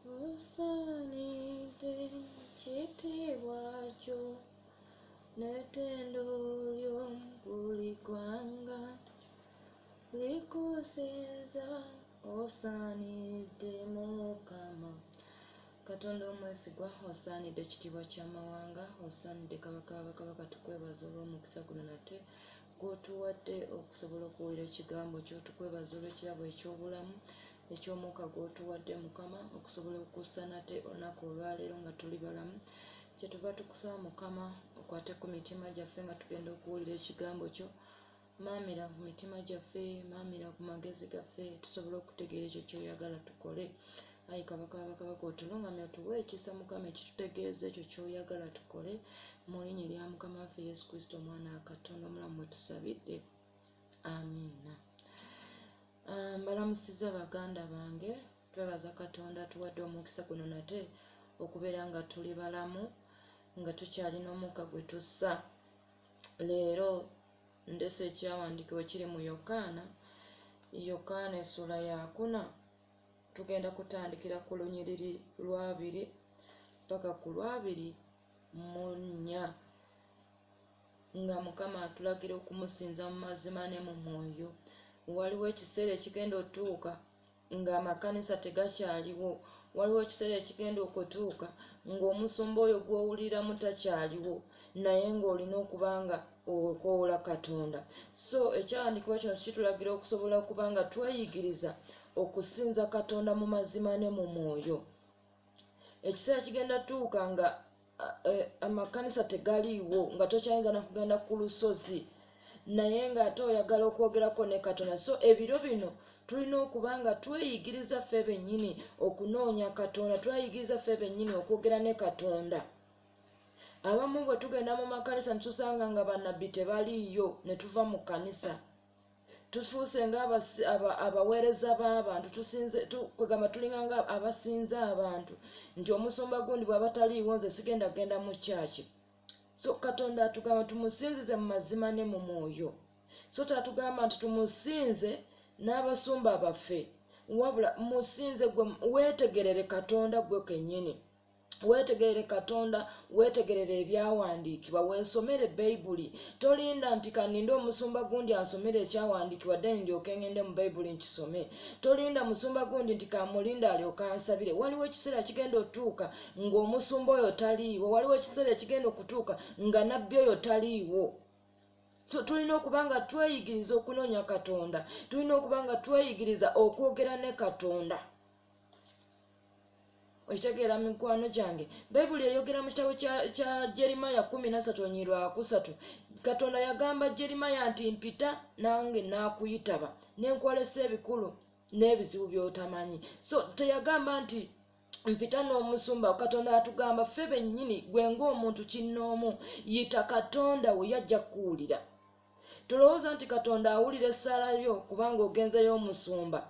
Osanide chitiwa cho netendo ly'omubuli gwanga likusinza osanide Mukama. Katonda omwesigwa osaanidde ekitiibwa ky'amawanga, osaanidde kabaka bakabaka, tukwebaza olw'omukisa guno nate gw'otuwadde okusobola okuwulira ekigambo kyo. Tukwebaza olw'ekirabo eky'obulamu eky'omwuka gw'otuwadde Mukama okusobola okussa nate olunaku olwaleero nga tuli balamu. Kyetuva tukusaba Mukama okwate ku mitima gyaffe nga tugenda okuwulira ekigambo kyo. Maamira ku mitima gyaffe, maamira ku magezi gaffe, tusobole okutegeera ekyo ky'oyagala tukole. Ayi kabaka bakabaka, otulungamye otuwe ekisa Mukama ekitutegeeza ekyo ky'oyagala tukole. Mu linnya lya Mukama waffe Yesu Kristo omwana wa Katonda omulamu mwe tusabidde, amiina. Mbalamusiza baganda bange, twebaza Katonda atuwadde omukisa guno nate okubeera nga tuli balamu, nga tukyalina omukka gwe tussa. Leero ndese ekyawandiikibwa kiri mu Yokaana essula ya 4. Tugenda kutandikira ku lunyiriri lwa 2 paka ku lwa 24, nga Mukama atulagira okumusinza mu mazima ne mu mwoyo. Waliwo ekiseera ekigenda otuuka ng'amakanisa tegakyaliwo. Waliwo ekiseera ekigenda okutuuka ng'omusumba oyo gw'owuliramu takyaliwo, naye ng'olina okuba nga okoola Katonda. So ekyawandiikibwa kino kitulagira okusobola okuba nga tweyigiriza okusinza Katonda mu mazima ne mu mwoyo. Ekiseera kigenda tuuka nga amakanisa tegaliiwo, nga tokyayinza na kugenda ku lusozi, naye ng'ate oyagala okwogerako ne Katonda. So ebiro bino tulina okuba nga tweyigiriza ffe bennyini okunoonya Katonda, tweyigiriza ffe bennyini okwogera ne Katonda. Abamu bwe tugenda mu makanisa ne tusanga nga bannabbi tebaliiyo ne tuva mu kanisa. Tufuuse ng'abaweereza b'abantu, kwegamba tulinga nga abasinza abantu, nti omusumba gundi bw'aba taliiwo nze sigenda genda mu kyaki. So Katonda atugamba tumusinzize mu mazima ne mu mwoyo. So tatugamba nti tumusinze n'abasumba baffe, wabula musinze gwe, weetegerere Katonda gwe kennyini. Weetegerere Katonda, weetegerere ebyawandiikibwa, weesomere Bayibuli. Tolinda nti kaninde omusumba gundi ansomere ekyawandiikibwa then ndyoke ngende mu Bayibuli nkisome. Tolinda musumba gundi nti kamulinda alyoke ansabire. Waliwo ekiseera kigenda otuuka ng'omusumba oyo taliiwo. Waliwo ekiseera kigenda okutuuka nga nabbi oyo taliiwo. So tulina okuba nga tweyigiriza okunoonya Katonda, tulina okuba nga tweyigiriza okwogera ne Katonda. Okitegeera mikwano gyange, Bayibuli eyogera mu kitabo kya Jeremiya 13:3. Katonda yagamba Jeremiya nti mpita nange naakuyitaba nenkwolesa ebikulu n'ebizibu by'otamanyi. So teyagamba nti mpita n'omusumba. Katonda atugamba ffe bennyini, gwe ng'omuntu kinnoomu, yita Katonda we yajja kuwulira. Tolowooza nti Katonda awulira essaala yo kubanga ogenzeyo omusumba,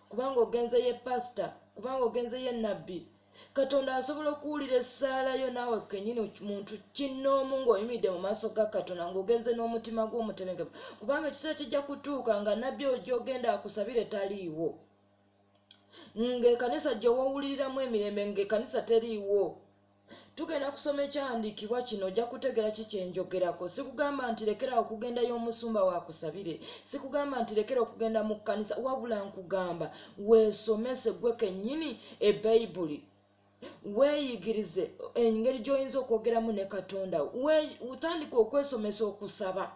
kubanga ogenzeyo pasita, kubanga ogenzeyo ennabbi. Katonda asobola okuwulira essaala yo naawe kennyini muntu kinnoomu ng'oyimiridde mu maaso ga Katonda ng'ogenze n'omutima gw'omutebenkevu, kubanga ekiseera kijja kutuuka nga nabbi oyo gy'ogenda akusabire taliiwo, ng'ekanisa gy'owawuliriramu emirembe ng'ekanisa teriiwo. Tugenda kusoma ekyawandiikibwa kino ojja kutegeera kiki enjogerako. Sikugamba nti lekera okugendayo omusumba waakusabire, sikugamba nti lekera okugenda mu kkanisa, wabula nkugamba weesomese gwe kennyini eBayibuli. Weeyigirize engeri gy'oyinza okwogeramu ne Katonda. Tandika okwesomesa okusaba.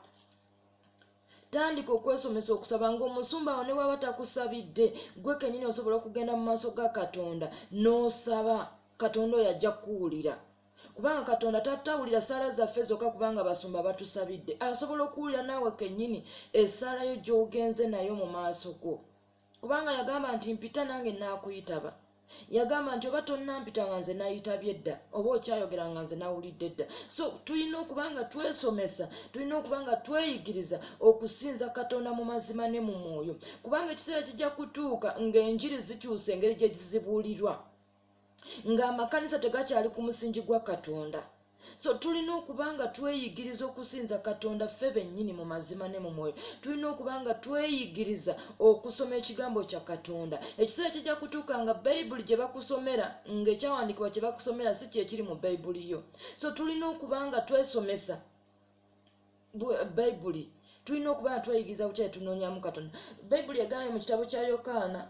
Tandika okwesomesa okusaba ng'omusumba awo ne bw'aba takusabidde, gwe kennyini osobola okugenda mu maaso ga Katonda n'osaba. Katonda oyo ajja kuwulira. Kubanga Katonda tatawulira ssaala zaffe zokka kubanga basumba batusabidde. Asobola okuwulira naawe kennyini essaala yo gy'ogenze nayo mu maaso go. Kubanga yagamba nti mpita nange naakuyitaba. Yagamba nti oba tonnampita nga nze nayitabye dda, oba okyayogera nga nze nawulidde dda. So tulina okuba nga twesomesa, tulina okuba nga tweyigiriza okusinza Katonda mu mazima ne mu mwoyo. Kubanga ekiseera kijja kutuuka ng'enjiri zikyusa engeri gye zizibuulirwa, ng'amakanisa tegakyali ku musingi gwa Katonda. So tulina okubanga tweyigiriza okusinza Katonda ffe bennyini mu mazima ne mu mwoyo. Tulina okubanga tweyigiriza okusoma ekigambo kya Katonda. Ekiseera kijja kutuuka nga Bayibuli gye bakusomera ng'ekyawandiikibwa kye bakusomera si kyekiri mu Bayibuli yo. So tulina okubanga twesomesa Bayibuli. Tulina okubanga tweyigiriza butya tunoonyaamu Katonda. Bayibuli egambye mu kitabo kya Yokaana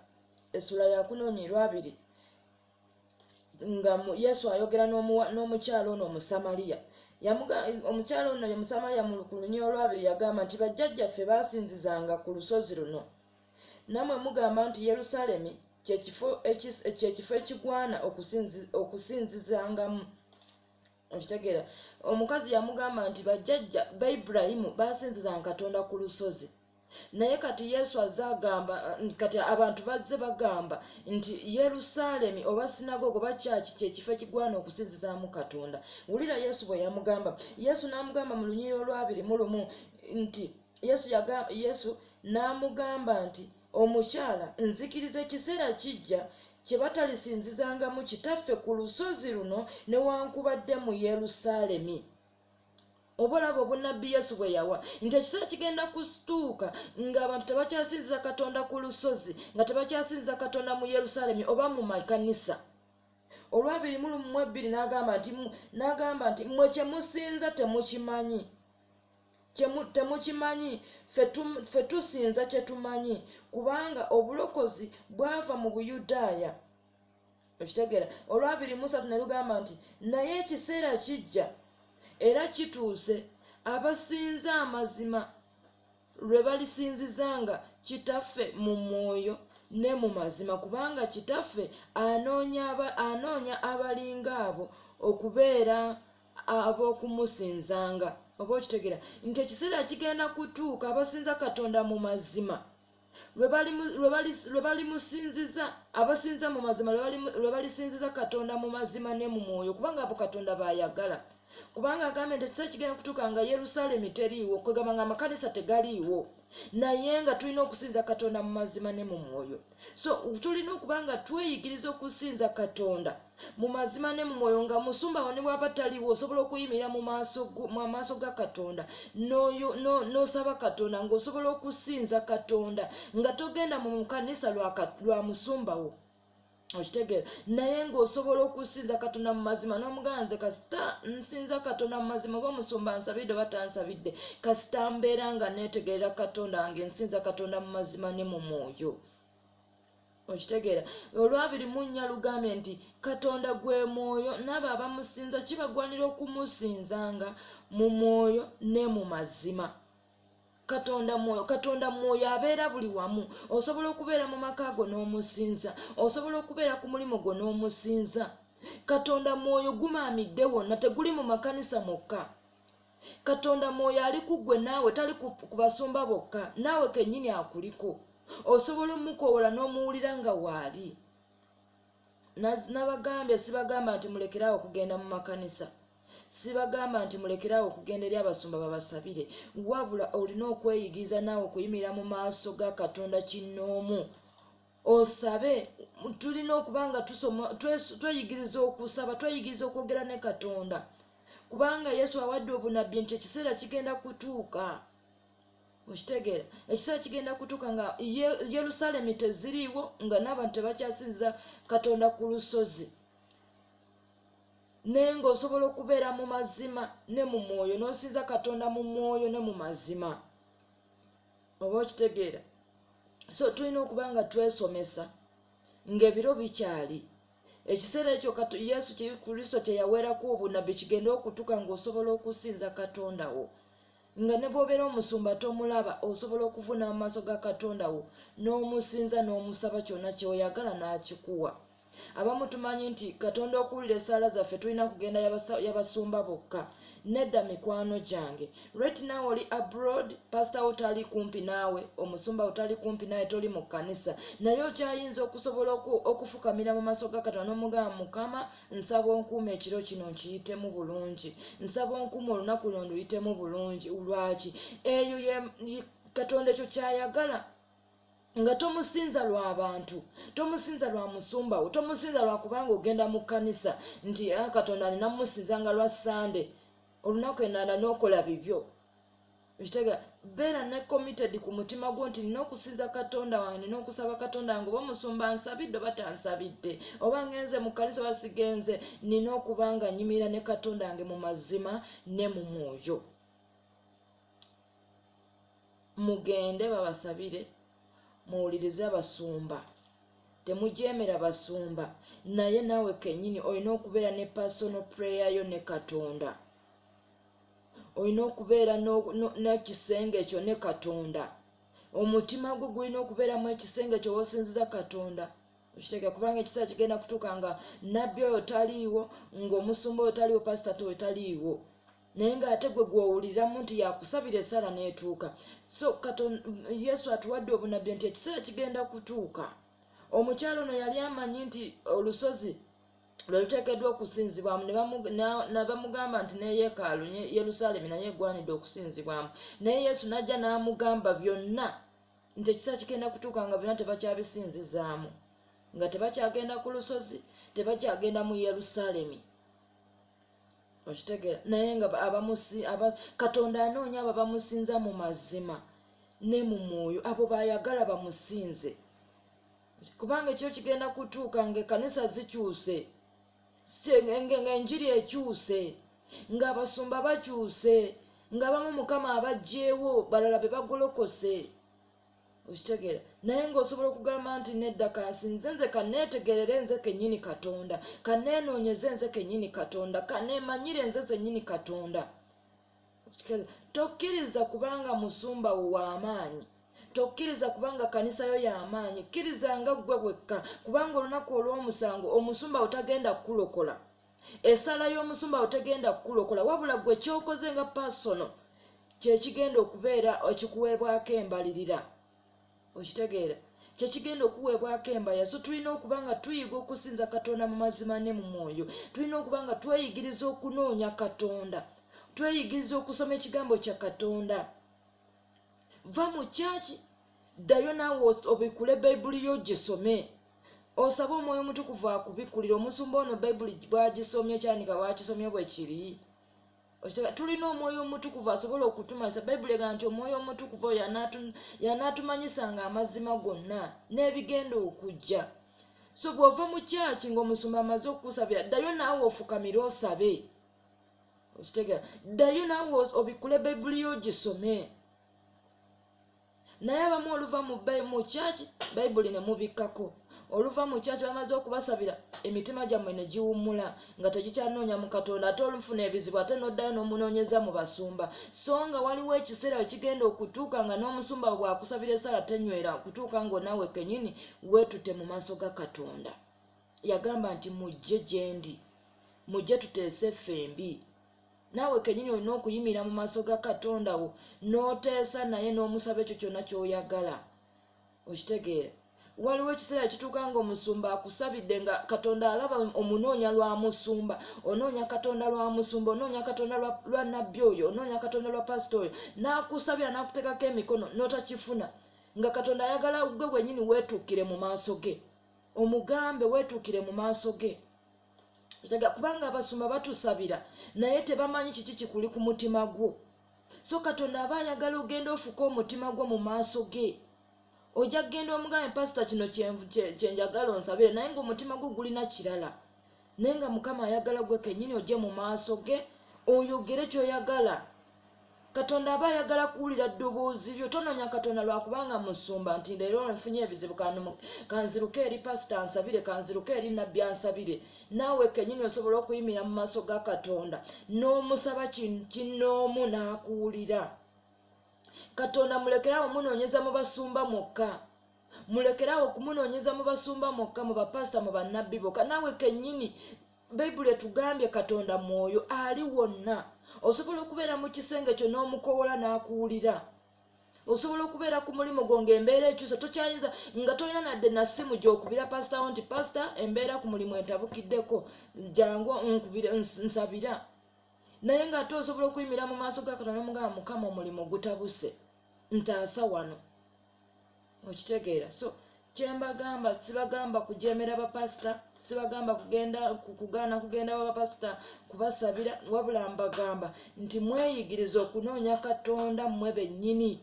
essula ya 4:2 nga Yesu ayogera n'omukyalo ono Omusamaliya. Omukyalo ono Omusamaliya mu lunyiriri olwabiri yagamba nti bajjajjaffe baasinzizanga ku lusozi luno. Nammwe mugamba nti Yerusaalemi kyekifo ekigwana okusinzizangamu. Okitegeera? Omukazi yamugamba nti bajjajja ba Ibulayimu baasinzizanga Katonda ku lusozi. Naye kati Yesu azagamba kati abantu bazze bagamba nti Yerusaalemi oba sinagogo oba kyaki kyekifo ekigwana okusinzizaamu Katonda. Wulira Yesu bwe yamugamba. Yesu n'amugamba mu lunyiriri olwabiri mu lumu nti Yesu n'amugamba nti omukyala nzikiriza ekiseera kijja kye batalisinzizangamu kitaffe ku lusozi luno newankubadde mu Yerusaalemi. Obolabo obunnabbi Yesu bwe yawa nti ekiseera kigenda kutuuka ng'abantu tebakyasinziza Katonda ku lusozi, nga tebakyasinziza Katonda mu Yerusaalemi oba mu makanisa. Olwabiri mu 2 n'agamba nti mmwe kye musinza temukimanyi. Temukimanyi, ffe tusinza kye tumanyi, kubanga obulokozi bwava mu Buyudaaya. Okitegeera? Olwabiri mu 3 ne lugamba nti naye ekiseera kijja era kituuse abasinza amazima lwe balisinzizanga Kitaffe mu mwoyo ne mu mazima, kubanga Kitaffe anoonya abalinga abo okubeera ab'okumusinzanga. Oba okitegeera nti ekiseera kigenda kutuuka abasinza Katonda mu mazima lwe balimusinziza, abasinza mu mazima lwe balisinziza Katonda mu mazima ne mu mwoyo, kubanga abo Katonda bayagala. Kubanga agambye nti ekiseera kigenda kutuuka nga Yerusaalemi teriiwo, kwegamba nga amakanisa tegaliiwo, naye nga tulina okusinza Katonda mu mazima ne mu mwoyo. So tulina okubanga tweyigiriza okusinza Katonda mu mazima ne mu mwoyo, nga musumba wo ne bw'aba taliiwo osobola okuyimirira mu maaso ga Katonda n'osaba Katonda ng'osobola okusinza Katonda nga togenda mu kanisa lwa musumba wo. Okitegeera? Naye ng'osobola okusinza Katonda mu mazima n'omugamba nze kasita nsinza Katonda mu mazima oba omusumba ansabidde oba tansabidde, kasita mbeera nga neetegerera Katonda nga nsinza Katonda mu mazima ne mu mwoyo. Okitegeera? Olwabiri mu 4 lugambye nti Katonda gwe mwoyo, n'abo abamusinza kibagwanira okumusinzanga mu mwoyo ne mu mazima. Katonda mwoyo abeera buli wamu. Osobola okubeera mu maka go n'omusinza, osobola okubeera ku mulimu gwo n'omusinza. Katonda mwoyo gumaamidde wonna, teguli mu makanisa mokka. Katonda mwoyo ali ku ggwe naawe, tali ku basumba bokka, naawe kennyini akuliko. Osobola omukoowola n'omuwulira nga waali. Nabagambye sibagamba nti mulekeraawo okugenda mu makanisa, sibagamba nti mulekeraawo okugenda eri abasumba babasabire, wabula olina okweyigiriza naawe okuyimirira mu maaso ga Katonda kinnoomu osabe. Tulina okubanga tweyigiriza okusaba, tweyigiriza okwogera ne Katonda, kubanga Yesu awadde obunabbi nti ekiseera kigenda kutuuka. Okitegeera? Ekiseera kigenda kutuuka nga Yerusaalemi teziriiwo, nga n'abantu tebakyasinziza Katonda ku lusozi, naye ng'osobola okubeera mu mazima ne mu mwoyo, n'osinza Katonda mu mwoyo ne mu mazima. Oba okitegeera? So tulina okuba nga twesomesa ng'ebiro bikyali. Ekiseera ekyo Yesu Kristo kye yaweerako obunabbi kigenda okutuuka ng'osobola okusinza Katonda wo, nga ne bw'obeera omusumba tomulaba, osobola okuvuna mu maaso ga Katonda wo n'omusinza n'omusaba kyonna ky'oyagala n'akikuwa. Abamu tumanyi nti Katonda okuwulira essaala zaffe tulina kugenda y'abasumba bokka. Nedda mikwano gyange, right now oli abroad, pastor utali kumpi naawe, omusumba utali kumpi naawe, toli mu kanisa, naye okyayinza okusobola okufukamira mu maaso ga Katonda n'omugamba, Mukama nsaba onkuuma ekiro kino nkiyitemu bulungi, nsaba onkuuma olunaku luno luyitemu bulungi. Lwaki? Eyo Katonda ekyo kyayagala. Nga tomusinza lwa bantu, tomusinza lwa musumba wo, tomusinza lwa kubanga ogenda mu kanisa nti Katonda nina musinza nga lwa Sande. olunaku endala n'okola bibyo. Okitegeera beera ne committed ku mutima gwo nti nina okusinza Katonda wange, nina okusaba Katonda wange oba omusumba nsabidde oba tansabidde, oba ngenze mu kkanisa oba sigenze, nina okuba nga nyimira ne Katonda wange mu mazima ne mu mwoyo. Mugende babasabire, muwulirize abasumba, temujeemera basumba, naye naawe kennyini olina okubeera ne personal prayer yo ne Katonda. Olina okubeera n'ekisenge ekyo ne Katonda. Omutima gwo gulina okubeeramu ekisenge ekyo w'osinziza Katonda. Okitegeera kubanga ekiseera kigenda kutuuka nga nabbi oyo taliiwo, ng'omusumba oyo taliiwo, pasita oyo taliiwo. Naye ng'ate gwe gw'owuliramu nti yakusabira essala n'etuuka. So Yesu atuwadde obunabbi nti ekiseera kigenda kutuuka. Omukyalo ono yali amanyi nti olusozi lwe luteekeddwa okusinzibwamu, ne bamugamba nti ne yeekaalu Yerusaalemi naye egwanidde okusinzibwamu. Naye Yesu n'ajja n'amugamba byonna nti ekiseera kigenda kutuuka nga byonna tebakyabisinzizaamu, nga tebakyagenda ku lusozi, tebakyagenda mu Yerusaalemi. Okitegeera naye nga Katonda anoonya abo bamusinza mu mazima ne mu mwoyo, abo bayagala bamusinze. Kubanga ekyo kigenda kutuuka ng'ekkanisa zikyuse, ng'enjiri ekyuse, ng'abasumba bakyuse, ng'abamu Mukama abajjeewo, balala be bagolokose. Okitegeera naye ng'osobola okugamba nti nedda kansinze nze kanneetegerere nze kennyini Katonda, kanneenoonyeze nze kennyini Katonda, kanneemanyire nze zennyini Katonda. Tokkiriza kubanga musumba wo w'amaanyi, tokkiriza kubanga kanisa yo y'amaanyi, kkirizanga ggwe wekka, kubanga olunaku olw'omusango omusumba otagenda kukulokola. Essala y'omusumba otagenda kukulokola, wabula ggwe ky'okoze nga pasono kye kigenda okubeera ekikuweebwako embalirira. Okitegeera kye kigenda okuweebwako embalirira. So tulina okuba nga tuyiga okusinza Katonda mu mazima ne mu mwoyo. Tulina okuba nga tweyigiriza okunoonya Katonda, tweyigiriza okusoma ekigambo kya Katonda. Va mu kyaki, ddayo naawe obikule Bayibuli yo gisome, osabe Omwoyo Omutukuvu akubikulira. Omusumba ono Bayibuli bw'agisomye, ekyanika bw'akisomye bwe kiri. Tulina Omwoyo Omutukuvu asobola okutumanyisa. Bayibuli egamba nti Omwoyo Omutukuvu oyo yanaatumanyisanga amazima gonna n'ebigenda okujja. So bw'ova mu kyaki ng'omusumba amaze okukusabira, ddayo naawe ofukamire osabe. Okitegeera ddayo naawe obikule Bayibuli yo gisome. Naye abamu oluva mu kyaki Bayibuli ne mubikkako, oluva mu kyaki bamaze okubasabira emitima gyammwe ne giwummula nga tegikyanoonya mu Katonda, ate olufuna ebizibu ate n'oddayo n'omunoonyeza mu basumba. So nga waliwo ekiseera kigenda okutuuka nga n'omusumba bw'akusabira essala tenywera, kutuuka ng'onaawe kennyini weetute mu maaso ga Katonda. Yagamba nti mujje gye ndi, mujje tuteese ffembi. Naawe kennyini olina okuyimira mu maaso ga Katonda wo n'oteesa naye n'omusaba ekyo kyonna ky'oyagala. Okitegeera waliwo ekiseera kituuka ng'omusumba akusabidde nga Katonda alaba omunoonya lwa musumba, onoonya Katonda lwa musumba, onoonya Katonda lwa nabbi oyo, onoonya Katonda lwa pasita oyo, n'akusabira n'akuteekako emikono n'otakifuna, nga Katonda ayagala gwe gwennyini weetuukire mu maaso ge, omugambe weetuukire mu maaso ge. Kubanga abasumba batusabira naye tebamanyi kiki kikuli ku mutima gwo. So Katonda aba ayagala ogenda ofuka omutima gwo mu maaso ge. Ojja kgenda omugambe pasita kino kyenjagala onsabire, naye ng'omutima gwo gulina kirala. Naye nga Mukama ayagala gwe kennyini ojje mu maaso ge oyogere ky'oyagala. Katonda aba ayagala kuwulira ddoboozi lyo. Tonoonya Katonda lwakubanga musumba nti leero nfunye ebizibu kanziruke eri pasita ansabire, kanziruke eri nabbi ansabire. Naawe kennyini osobola okuyimira mu maaso ga Katonda n'omusaba kinnoomu n'akuwulira. Katonda mulekerawo munoonyeza mu basumba mwokka, mulekerawo okumunoonyeza mu basumba mwokka, mu bapasita, mu bannabbi bokka. Naawe kennyini Bayibuli etugambye Katonda mwoyo ali wonna. Osobola okubeera mu kisenge kyo n'omukoowola n'akuwulira. Osobola okubeera ku mulimu gwo ng'embeera ekyusa, tokyayinza nga tolina nadde na ssimu gy'okubira pasita wo nti pasita embeera ku mulimu entabukiddeko, jangu nkubire nsabira. Naye ng'ate osobola okuyimira mu maaso ga Katonda n'omugamba Mukama omulimu gutabuse, ntaasa wano. Okitegeera? So kyembagamba sibagamba kujeemera bapasita, sibagamba kugaana kugenda wabapasita kubasabira, wabula mbagamba nti mweyigiriza okunoonya Katonda mmwe bennyini.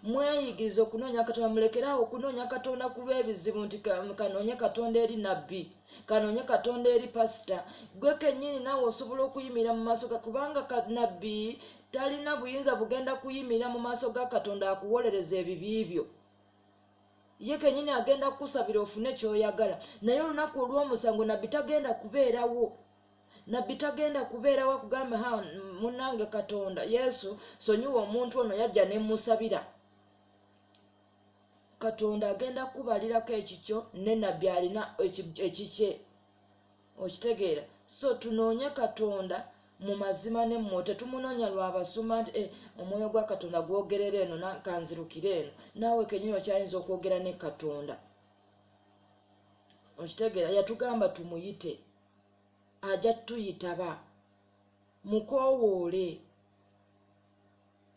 Mweyigiriza okunoonya Katonda, mulekerawo okunoonya Katonda ku lw'ebizibu nti kanoonye Katonda eri nabbi, kanoonye Katonda eri pasita. Gwe kennyini naawe osobola okuyimirira mu maaso kubanga nabbi talina buyinza bugenda kuyimirira mu maaso ga Katonda akuwolereza ebibi byo. Ye kennyini agenda kukusabira ofune ky'oyagala, naye olunaku olw'omusango nabbi tagenda kubeerawo. Nabbi tagenda kubeerawo akugamba munnange Katonda Yesu sonyiwa omuntu ono yajja ne musabira. Katonda agenda kubalirako ekikyo ne nabbi alina ekikye. Okitegeera? So tunoonye Katonda mu mazima n'emmwe, tetumunoonya lw'abasumba nti omwoyo gwa Katonda gwogerera eno kanzirukire eno. Naawe kennyini okyayinza okwogera ne Katonda. Okitegeera? Yatugamba tumuyite, ajja tuyitaba, mukoowoole.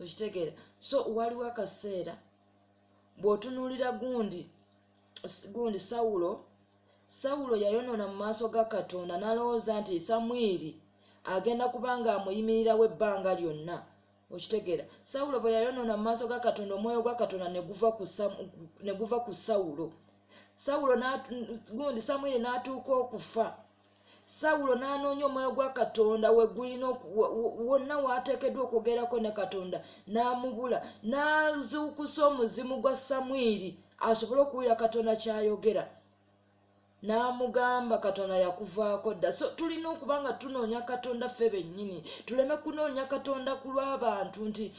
Okitegeera? So waliwo akaseera bw'otunuulira gundi Sawulo yayonoona mu maaso ga Katonda n'alowooza nti Samwiri agenda kubanga amuyimirirawo ebbanga lyonna. Okitegeera? Sawulo bwe yayonoona mu maaso ga Katonda, omwoyo gwa Katonda ne guva ku Sawulo. Samwiri n'atuuka okufa. Sawulo n'anoonya omwoyo gwa Katonda we gulina wonna waateekeddwa okwogerako ne Katonda n'amubula. N'azuukusa omuzimu gwa Samwiri asobole okuwulira Katonda ky'ayogera. N'amugamba Katonda yakuvaako dda. So tulina okuba nga tunoonya Katonda ffe bennyini, tuleme kunoonya Katonda ku lw'abantu nti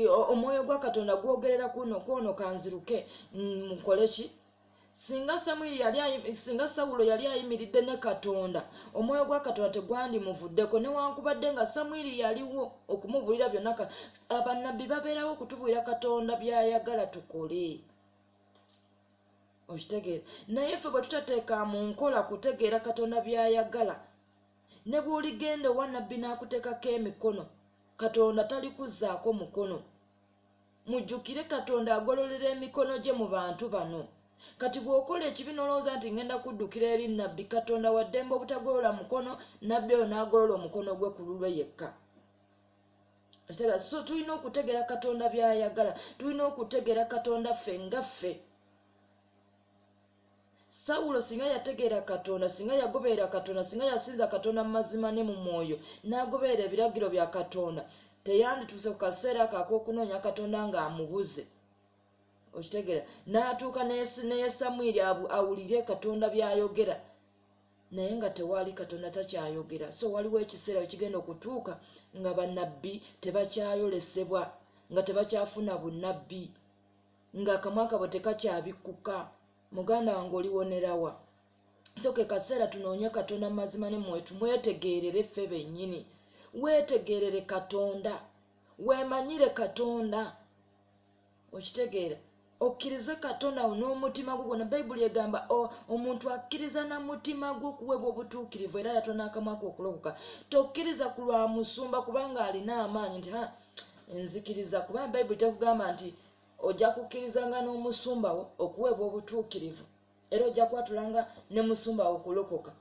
omwoyo gwa Katonda gwogerera kwono kanziruke mukole ki. Singa Sawulo yali ayimiridde ne Katonda, omwoyo gwa Katonda tegwandimuvuddeko, newankubadde nga Samwiri yaliwo okumubuulira byonna. Abannabbi babeerawo okutubuulira Katonda by'ayagala tukole. Okitegeera? Naye ffe bwe tutateeka mu nkola kutegeera Katonda by'ayagala, ne bw'oligenda owa nabbi n'akuteekako emikono, Katonda talikuzzaako mukono. Mujjukire Katonda agololera emikono gye mu bantu bano. Kati bw'okola ekibi n'olowooza nti ngenda kuddukira eri nabbi, Katonda wa ddembe obutagolola mukono, nabbi oyo n'agolola omukono gwe ku lulwe yekka. So tulina okutegeera Katonda by'ayagala, tulina okutegeera Katonda ffe nga ffe. Sawulo singa yategeera Katonda, singa yagoberera Katonda, singa yasinza Katonda mu mazima ne mu mwoyo, n'agoberera ebiragiro bya Katonda, teyandituuse ku kaseera ak'okunoonya Katonda ng'amubuze. Okitegeera? N'atuuka neye Samwiri awulire Katonda by'ayogera, naye nga tewaali Katonda takyayogera. So waliwo ekiseera ekigenda okutuuka nga bannabbi tebakyayolesebwa, nga tebakyafuna bunnabbi, ng'akamwa kaabwe tekakyabikkuka. Muganda wange oliwonerawa? So ke kaseera tunoonye Katonda mu mazima ne mmwe, tumwetegeerere ffe bennyini. Weetegeerere Katonda, weemanyire Katonda. Okitegeera? Okkirize Katonda n'omutima gwo gwonna. Bayibuli egamba omuntu akkiriza na mutima gwe okuweebwa obutuukirivu era yatona akamwa ke okulokoka. Tokkiriza ku lwa musumba kubanga alina amaanyi nti nzikiriza, kubanga Bayibuli tekugamba nti ojja kukkirizanga n'omusumba wo okuweebwa obutuukirivu era ojja kwatulanga ne musumba wo okulokoka.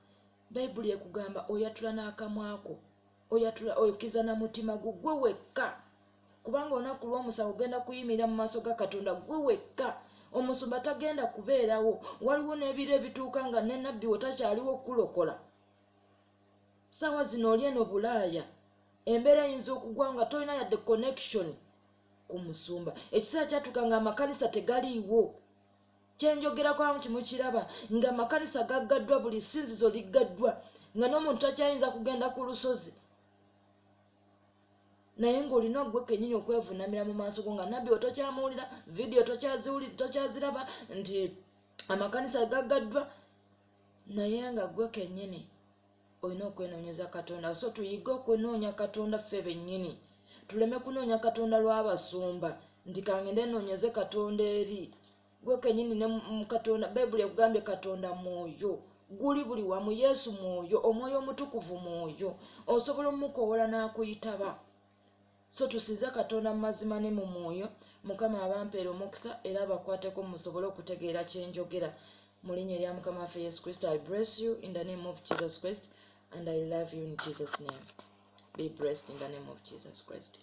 Bayibuli ekugamba oyatula n'akamwa ko, okkiriza na mutima gwo gwe wekka, kubanga olunaku lw'omusango ogenda kuyimirira mu maaso ga Katonda gwe wekka. Omusumba tagenda kubeerawo. Waliwo n'ebiro ebituuka nga ne nabbi wo takyaliwo okulokola. Ssaawa zino oli eno Bulaaya, embeera eyinza okugwa nga tolina yadde connection ku musumba. Ekiseera kyatuuka nga amakanisa tegaliiwo. Kyenjogerako amu kimukiraba nga amakanisa gaggaddwa, buli ssinzizo liggaddwa, nga n'omuntu takyayinza kugenda ku lusozi. Naye ng'olina gwe kennyini okwevuunamira mu maaso go nga nabbi otokyamuwulira, vidiyo tokyaziraba nti amakanisa gaggaddwa, naye nga gwe kennyini olina okwenoonyeza Katonda. So tuyige okwenoonya Katonda ffe bennyini, tuleme kunoonya Katonda lw'abasumba nti kangende noonyeze Katonda eri. Gwe kennyini ne Katonda, Bayibuli ekugambye Katonda mwoyo, guli buli wamu. Yesu mwoyo, omwoyo omutukuvu mwoyo, osobola omukoowola n'akuyitaba. So tusinze Katonda mu mazima ne mu mwoyo. Mukama abampeera omukisa era abakwateko musobole okutegeera kye njogera. mu linnya erya Mukama waffe Yesu Kristo. I bless you in the name of Jesus Christ, and I love you in Jesus' name. Be blessed in the name of Jesus Christ.